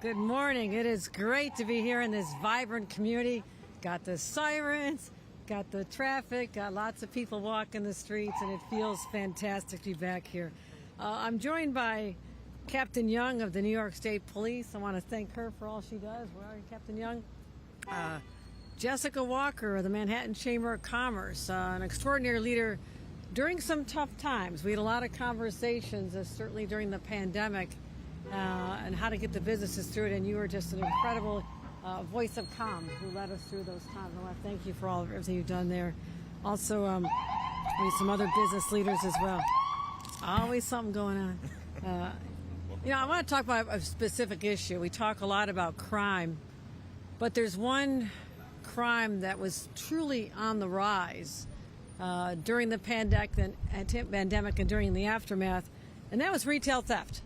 Good morning. It is great to be here in this vibrant community. Got the sirens, got the traffic, got lots of people walking the streets, and it feels fantastic to be back here. I'm joined by Captain Young of the New York State Police. I want to thank her for all she does. Where are you, Captain Young? Jessica Walker of the Manhattan Chamber of Commerce, an extraordinary leader during some tough times. We had a lot of conversations, certainly during the pandemic, and how to get the businesses through it, and you were just an incredible voice of calm who led us through those times. I want to thank you for everything you've done there. Also, we have some other business leaders as well. Always something going on. I want to talk about a specific issue. We talk a lot about crime, but there's one crime that was truly on the rise during the pandemic and during the aftermath, and that was retail theft.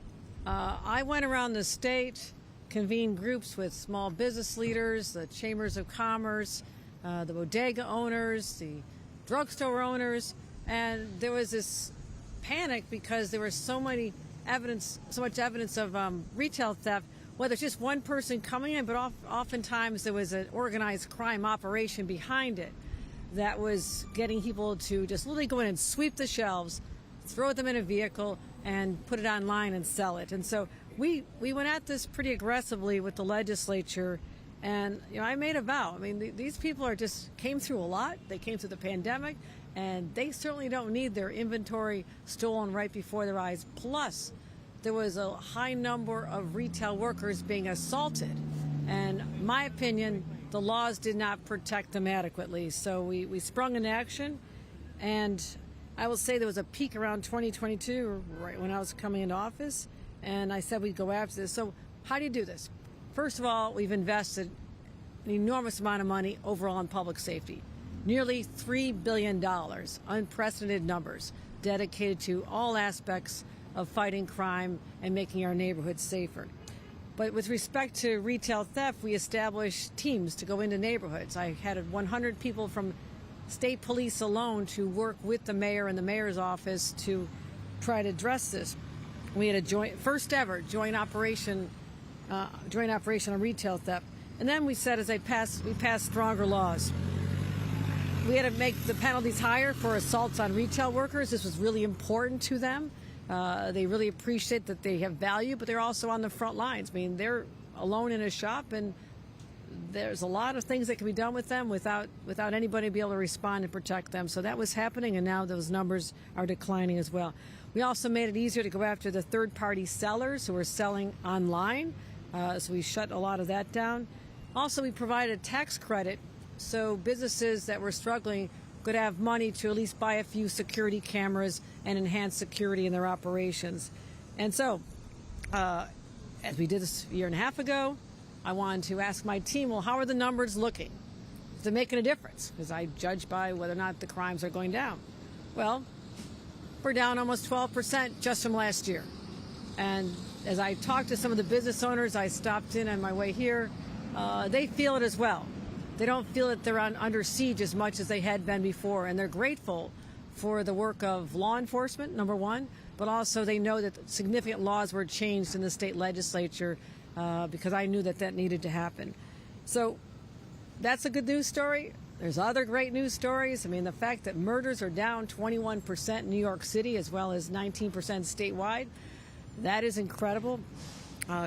I went around the state, convened groups with small business leaders, the chambers of commerce, the bodega owners, the drugstore owners, and there was this panic because there was so much evidence of retail theft, whether it's just one person coming in, but oftentimes there was an organized crime operation behind it that was getting people to just literally go in and sweep the shelves, throw them in a vehicle, and put it online and sell it. And so we went at this pretty aggressively with the legislature, and I made a vow. I mean, these people came through a lot. They came through the pandemic, and they certainly don't need their inventory stolen right before their eyes. Plus, there was a high number of retail workers being assaulted, and in my opinion, the laws did not protect them adequately. So we sprung into action, and I will say there was a peak around 2022, right when I was coming into office, and I said we'd go after this. So how do you do this? First of all, we've invested an enormous amount of money overall in public safety. Nearly $3 billion, unprecedented numbers, dedicated to all aspects of fighting crime and making our neighborhoods safer. But with respect to retail theft, we established teams to go into neighborhoods. I had 100 people from state police alone to work with the mayor and the mayor's office to try to address this. We had a first ever joint operation on retail theft. And then we said, we passed stronger laws. We had to make the penalties higher for assaults on retail workers. This was really important to them. They really appreciate that they have value, but they're also on the front lines. I mean, they're alone in a shop, and there's a lot of things that can be done with them without anybody be able to respond and protect them. So that was happening, and now those numbers are declining as well. We also made it easier to go after the third-party sellers who are selling online, so we shut a lot of that down. Also, we provided a tax credit so businesses that were struggling could have money to at least buy a few security cameras and enhance security in their operations. And so, as we did this a year and a half ago, I wanted to ask my team, well, how are the numbers looking? Is it making a difference? Because I judge by whether or not the crimes are going down. Well, we're down almost 12% just from last year. And as I talked to some of the business owners, I stopped in on my way here, they feel it as well. They don't feel that they're under siege as much as they had been before, and they're grateful for the work of law enforcement, number one, but also they know that significant laws were changed in the state legislature because I knew that needed to happen. So that's a good news story. There's other great news stories. I mean, the fact that murders are down 21% in New York City as well as 19% statewide, that is incredible.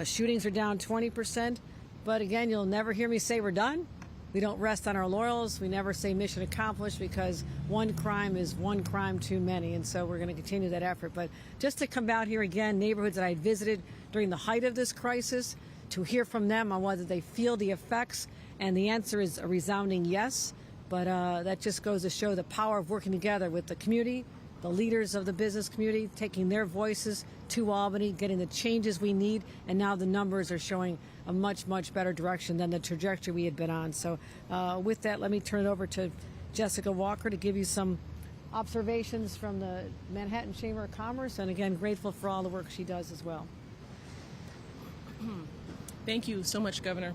Shootings are down 20%. But again, you'll never hear me say we're done. We don't rest on our laurels. We never say mission accomplished, because one crime is one crime too many. And so we're going to continue that effort. But just to come out here again, neighborhoods that I visited during the height of this crisis, to hear from them on whether they feel the effects. And the answer is a resounding yes. But that just goes to show the power of working together with the community, the leaders of the business community, taking their voices to Albany, getting the changes we need, and now the numbers are showing a much, much better direction than the trajectory we had been on. So with that, let me turn it over to Jessica Walker to give you some observations from the Manhattan Chamber of Commerce, and again, grateful for all the work she does as well. Thank you so much, Governor.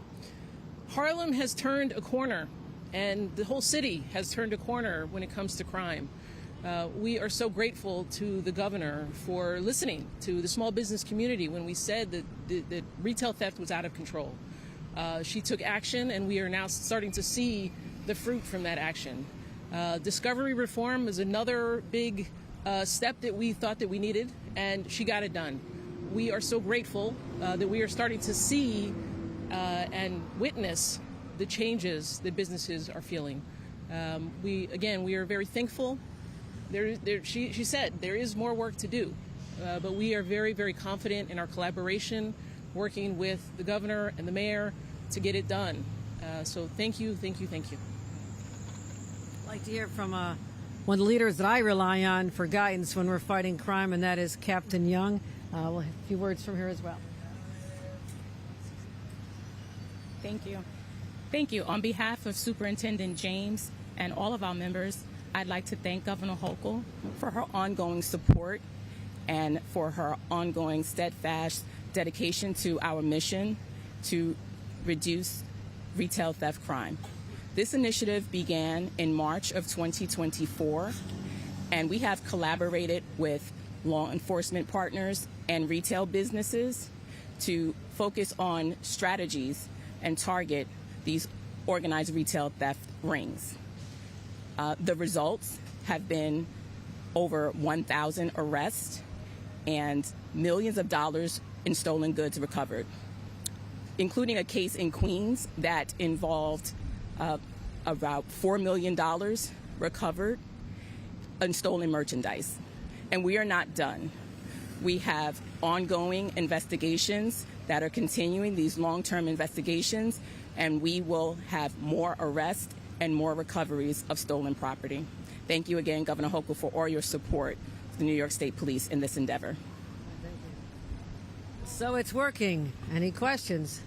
Harlem has turned a corner, and the whole city has turned a corner when it comes to crime. We are so grateful to the governor for listening to the small business community when we said that retail theft was out of control. She took action, and we are now starting to see the fruit from that action. Discovery reform is another big step that we thought that we needed, and she got it done. We are so grateful that we are starting to see and witness the changes that businesses are feeling. We are very thankful. She said there is more work to do, but we are very, very confident in our collaboration, working with the governor and the mayor to get it done. So thank you, thank you, thank you. I'd like to hear from one of the leaders that I rely on for guidance when we're fighting crime, and that is Captain Young. We'll have a few words from her as well. Thank you. Thank you. On behalf of Superintendent James and all of our members, I'd like to thank Governor Hochul for her ongoing support and for her ongoing steadfast dedication to our mission to reduce retail theft crime. This initiative began in March of 2024, and we have collaborated with law enforcement partners and retail businesses to focus on strategies and target these organized retail theft rings. The results have been over 1,000 arrests and millions of dollars in stolen goods recovered, including a case in Queens that involved about $4 million recovered in stolen merchandise. And we are not done. We have ongoing investigations that are continuing, these long-term investigations, and we will have more arrests and more recoveries of stolen property. Thank you again, Governor Hochul, for all your support to the New York State Police in this endeavor. So it's working. Any questions?